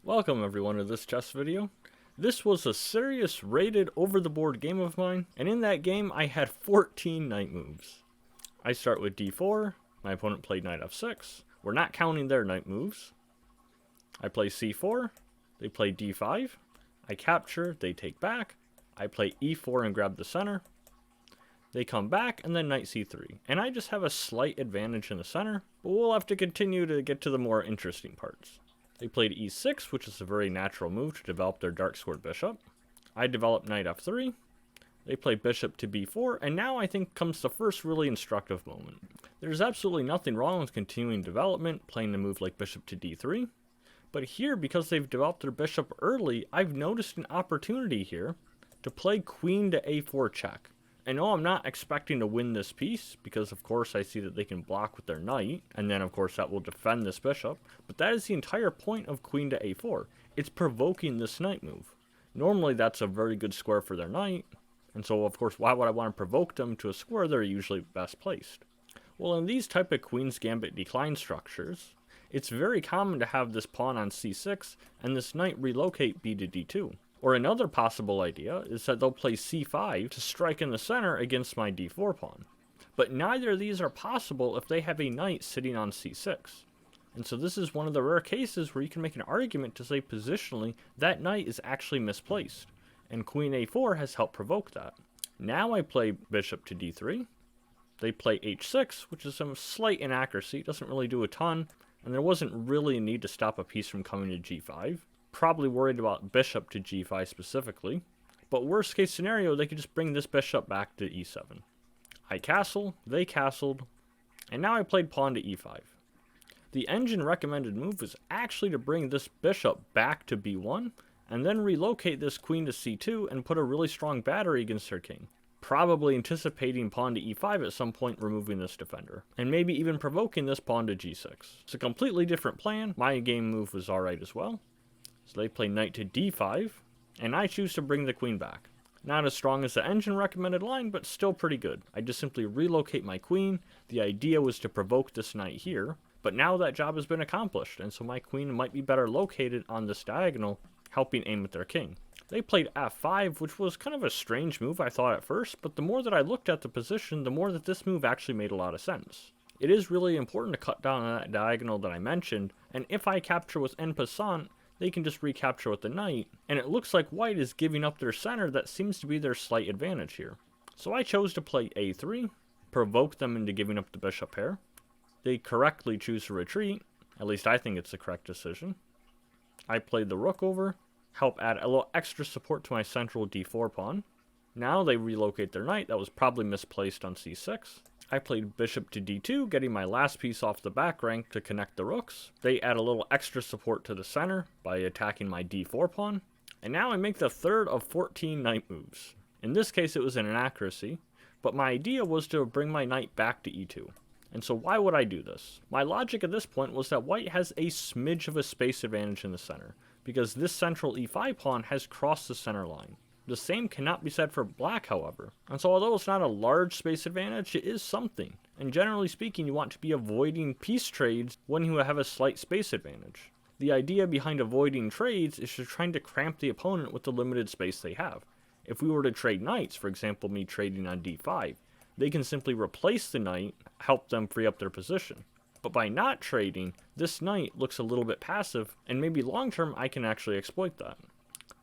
Welcome everyone to this chess video. This was a serious rated over-the-board game of mine, and in that game I had 14 knight moves. I start with d4, my opponent played knight f6, we're not counting their knight moves. I play c4, they play d5, I capture, they take back, I play e4 and grab the center, they come back, and then knight c3, and I just have a slight advantage in the center, but we'll have to continue to get to the more interesting parts. They played e6, which is a very natural move to develop their dark squared bishop. I developed knight f3. They play bishop to b4, and now I think comes the first really instructive moment. There's absolutely nothing wrong with continuing development, playing a move like bishop to d3. But here, because they've developed their bishop early, I've noticed an opportunity here to play queen to a4 check. And no, I'm not expecting to win this piece, because of course I see that they can block with their knight, and then of course that will defend this bishop, but that is the entire point of queen to a4. It's provoking this knight move. Normally that's a very good square for their knight, and so of course why would I want to provoke them to a square they're usually best placed? Well, in these type of Queen's Gambit decline structures, it's very common to have this pawn on c6, and this knight relocate b to d2. Or another possible idea is that they'll play c5 to strike in the center against my d4 pawn. But neither of these are possible if they have a knight sitting on c6. And so this is one of the rare cases where you can make an argument to say positionally that knight is actually misplaced. And queen a4 has helped provoke that. Now I play bishop to d3. They play h6, which is some slight inaccuracy, doesn't really do a ton, and there wasn't really a need to stop a piece from coming to g5. Probably worried about bishop to g5 specifically, but worst case scenario they could just bring this bishop back to e7. I castle, they castled, and now I played pawn to e5. The engine recommended move was actually to bring this bishop back to b1 and then relocate this queen to c2 and put a really strong battery against their king, probably anticipating pawn to e5 at some point, removing this defender, and maybe even provoking this pawn to g6. It's a completely different plan. My game move was alright as well. So they play knight to d5, and I choose to bring the queen back. Not as strong as the engine recommended line, but still pretty good. I just simply relocate my queen. The idea was to provoke this knight here, but now that job has been accomplished, and so my queen might be better located on this diagonal, helping aim at their king. They played f5, which was kind of a strange move I thought at first, but the more that I looked at the position, the more that this move actually made a lot of sense. It is really important to cut down on that diagonal that I mentioned, and if I capture with en passant, they can just recapture with the knight, and it looks like white is giving up their center. That seems to be their slight advantage here. So I chose to play a3, provoke them into giving up the bishop pair. They correctly choose to retreat, at least I think it's the correct decision. I played the rook over, help add a little extra support to my central d4 pawn. Now they relocate their knight that was probably misplaced on c6. I played bishop to d2, getting my last piece off the back rank to connect the rooks. They add a little extra support to the center by attacking my d4 pawn. And now I make the third of 14 knight moves. In this case it was an inaccuracy, but my idea was to bring my knight back to e2. And so why would I do this? My logic at this point was that white has a smidge of a space advantage in the center, because this central e5 pawn has crossed the center line. The same cannot be said for black, however. And so although it's not a large space advantage, it is something. And generally speaking, you want to be avoiding piece trades when you have a slight space advantage. The idea behind avoiding trades is just trying to cramp the opponent with the limited space they have. If we were to trade knights, for example me trading on d5, they can simply replace the knight, help them free up their position. But by not trading, this knight looks a little bit passive, and maybe long term I can actually exploit that.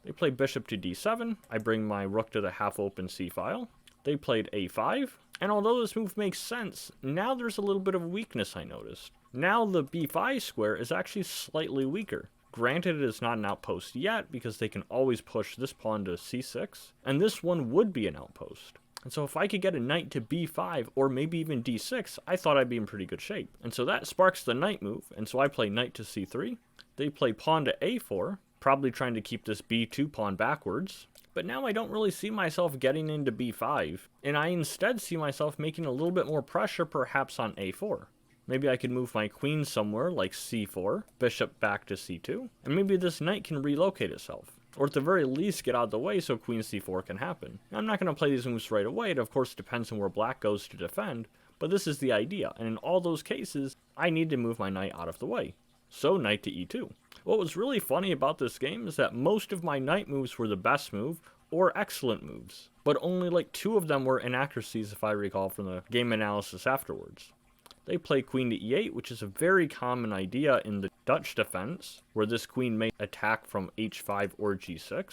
They play bishop to d7, I bring my rook to the half-open c-file. They played a5, and although this move makes sense, now there's a little bit of weakness I noticed. Now the b5 square is actually slightly weaker. Granted, it is not an outpost yet, because they can always push this pawn to c6, and this one would be an outpost. And so if I could get a knight to b5, or maybe even d6, I thought I'd be in pretty good shape. And so that sparks the knight move, and so I play knight to c3. They play pawn to a4, probably trying to keep this b2 pawn backwards. But now I don't really see myself getting into b5, and I instead see myself making a little bit more pressure perhaps on a4. Maybe I could move my queen somewhere like c4, bishop back to c2, and maybe this knight can relocate itself. Or at the very least get out of the way so queen c4 can happen. Now, I'm not going to play these moves right away, it of course depends on where black goes to defend, but this is the idea, and in all those cases, I need to move my knight out of the way. So knight to e2. What was really funny about this game is that most of my knight moves were the best move or excellent moves, but only like 2 of them were inaccuracies if I recall from the game analysis afterwards. They play queen to e8, which is a very common idea in the Dutch defense, where this queen may attack from h5 or g6.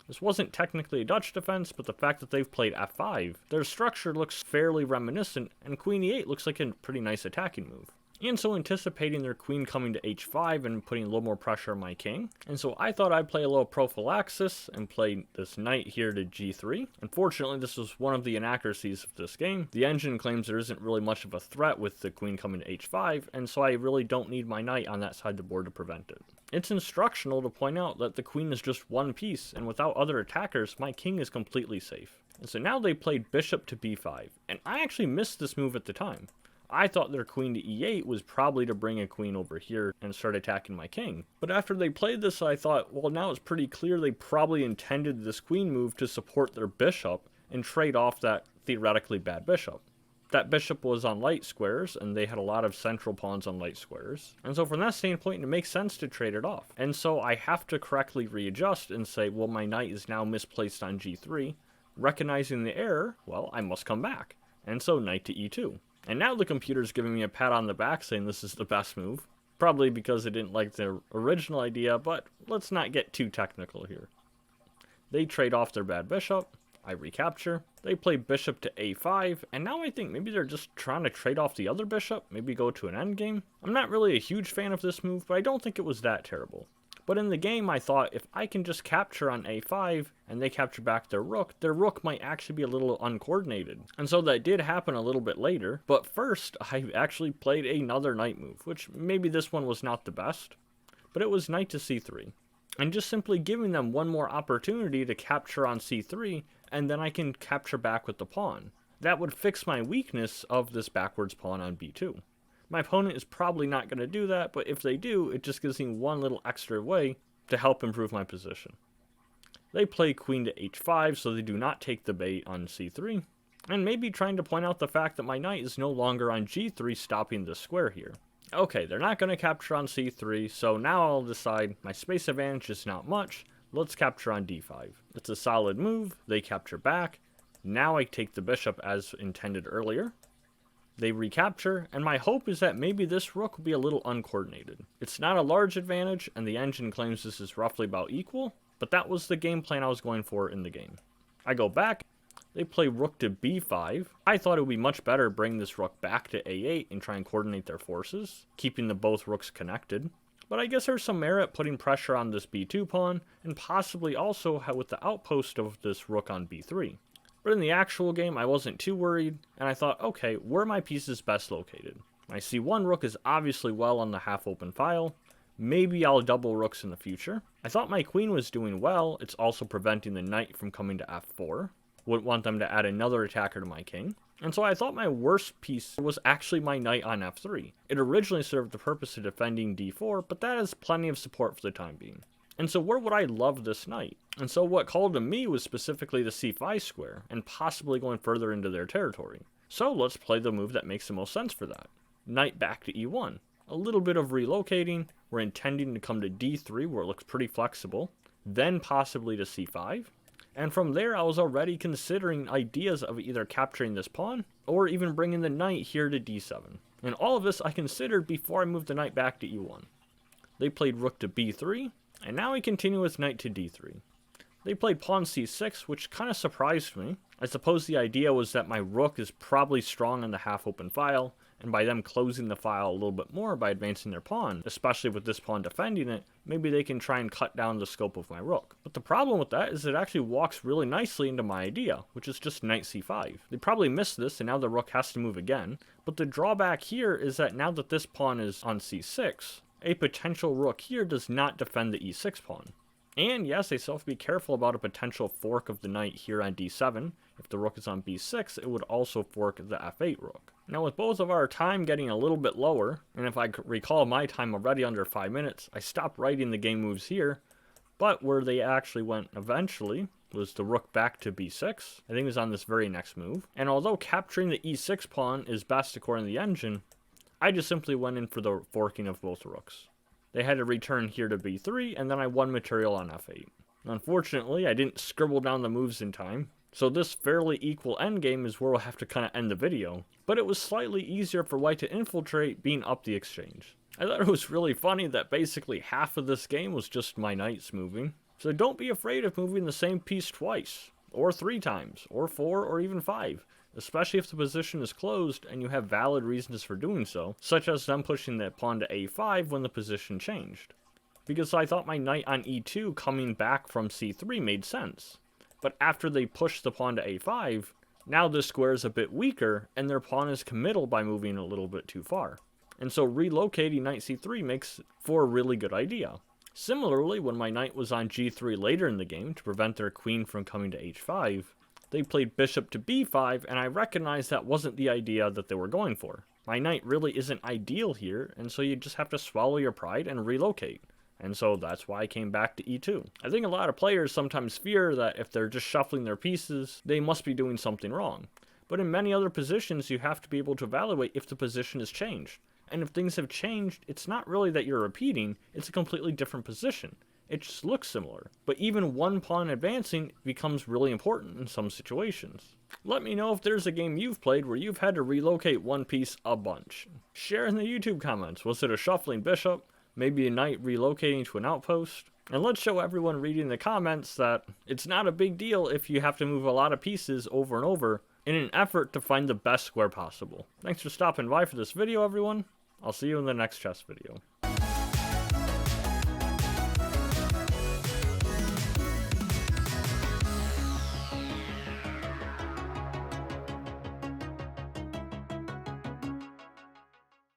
This wasn't technically a Dutch defense, but the fact that they've played f5, their structure looks fairly reminiscent, and queen e8 looks like a pretty nice attacking move. And so anticipating their queen coming to h5 and putting a little more pressure on my king. And so I thought I'd play a little prophylaxis and play this knight here to g3. Unfortunately, this was one of the inaccuracies of this game. The engine claims there isn't really much of a threat with the queen coming to h5, and so I really don't need my knight on that side of the board to prevent it. It's instructional to point out that the queen is just one piece, and without other attackers, my king is completely safe. And so now they played bishop to b5, and I actually missed this move at the time. I thought their queen to e8 was probably to bring a queen over here and start attacking my king. But after they played this, I thought, well, now it's pretty clear they probably intended this queen move to support their bishop and trade off that theoretically bad bishop. That bishop was on light squares, and they had a lot of central pawns on light squares. And so from that standpoint, it makes sense to trade it off. And so I have to correctly readjust and say, well, my knight is now misplaced on g3. Recognizing the error, well, I must come back. And so knight to e2. And now the computer's giving me a pat on the back saying this is the best move. Probably because it didn't like the original idea, but let's not get too technical here. They trade off their bad bishop. I recapture. They play bishop to a5, and now I think maybe they're just trying to trade off the other bishop, maybe go to an endgame. I'm not really a huge fan of this move, but I don't think it was that terrible. But in the game, I thought if I can just capture on a5 and they capture back their rook might actually be a little uncoordinated. And so that did happen a little bit later. But first, I actually played another knight move, which maybe this one was not the best, but it was knight to c3. And just simply giving them one more opportunity to capture on c3, and then I can capture back with the pawn. That would fix my weakness of this backwards pawn on b2. My opponent is probably not going to do that, but if they do, it just gives me one little extra way to help improve my position. They play queen to h5, so they do not take the bait on c3, and maybe trying to point out the fact that my knight is no longer on g3, stopping this square here. Okay, they're not going to capture on c3, so now I'll decide my space advantage is not much. Let's capture on d5. It's a solid move. They capture back. Now I take the bishop as intended earlier. They recapture, and my hope is that maybe this rook will be a little uncoordinated. It's not a large advantage, and the engine claims this is roughly about equal, but that was the game plan I was going for in the game. I go back. They play rook to b5. I thought it would be much better to bring this rook back to a8 and try and coordinate their forces, keeping the both rooks connected. But I guess there's some merit putting pressure on this b2 pawn, and possibly also with the outpost of this rook on b3. But in the actual game, I wasn't too worried, and I thought, okay, where are my pieces best located? My c1 rook is obviously well on the half-open file. Maybe I'll double rooks in the future. I thought my queen was doing well. It's also preventing the knight from coming to f4. Wouldn't want them to add another attacker to my king. And so I thought my worst piece was actually my knight on f3. It originally served the purpose of defending d4, but that has plenty of support for the time being. And so where would I love this knight? And so what called to me was specifically the c5 square, and possibly going further into their territory. So let's play the move that makes the most sense for that. Knight back to e1. A little bit of relocating. We're intending to come to d3 where it looks pretty flexible. Then possibly to c5. And from there I was already considering ideas of either capturing this pawn, or even bringing the knight here to d7. And all of this I considered before I moved the knight back to e1. They played rook to b3. And now we continue with knight to d3. They played pawn c6, which kind of surprised me. I suppose the idea was that my rook is probably strong on the half-open file, and by them closing the file a little bit more by advancing their pawn, especially with this pawn defending it, maybe they can try and cut down the scope of my rook. But the problem with that is it actually walks really nicely into my idea, which is just knight c5. They probably missed this, and now the rook has to move again. But the drawback here is that now that this pawn is on c6, a potential rook here does not defend the e6 pawn. And yes, they still have to be careful about a potential fork of the knight here on d7. If the rook is on b6, it would also fork the f8 rook. Now with both of our time getting a little bit lower, and if I recall my time already under 5 minutes, I stopped writing the game moves here. But where they actually went eventually was the rook back to b6. I think it was on this very next move. And although capturing the e6 pawn is best according to the engine, I just simply went in for the forking of both rooks. they had to return here to b3, and then I won material on f8. Unfortunately, I didn't scribble down the moves in time, so this fairly equal endgame is where we'll have to kind of end the video. But it was slightly easier for white to infiltrate being up the exchange. I thought it was really funny that basically half of this game was just my knights moving. So don't be afraid of moving the same piece twice, or 3 times, or 4, or even 5. Especially if the position is closed and you have valid reasons for doing so, such as them pushing the pawn to a5 when the position changed. Because I thought my knight on e2 coming back from c3 made sense. But after they pushed the pawn to a5, now this square is a bit weaker and their pawn is committal by moving a little bit too far. And so relocating knight c3 makes for a really good idea. Similarly, when my knight was on g3 later in the game to prevent their queen from coming to h5, they played bishop to b5, and I recognized that wasn't the idea that they were going for. My knight really isn't ideal here, and so you just have to swallow your pride and relocate. And so that's why I came back to e2. I think a lot of players sometimes fear that if they're just shuffling their pieces, they must be doing something wrong. But in many other positions, you have to be able to evaluate if the position has changed. And if things have changed, it's not really that you're repeating, it's a completely different position. It just looks similar. But even one pawn advancing becomes really important in some situations. Let me know if there's a game you've played where you've had to relocate one piece a bunch. Share in the YouTube comments. Was it a shuffling bishop? Maybe a knight relocating to an outpost? And let's show everyone reading the comments that it's not a big deal if you have to move a lot of pieces over and over in an effort to find the best square possible. Thanks for stopping by for this video, everyone. I'll see you in the next chess video.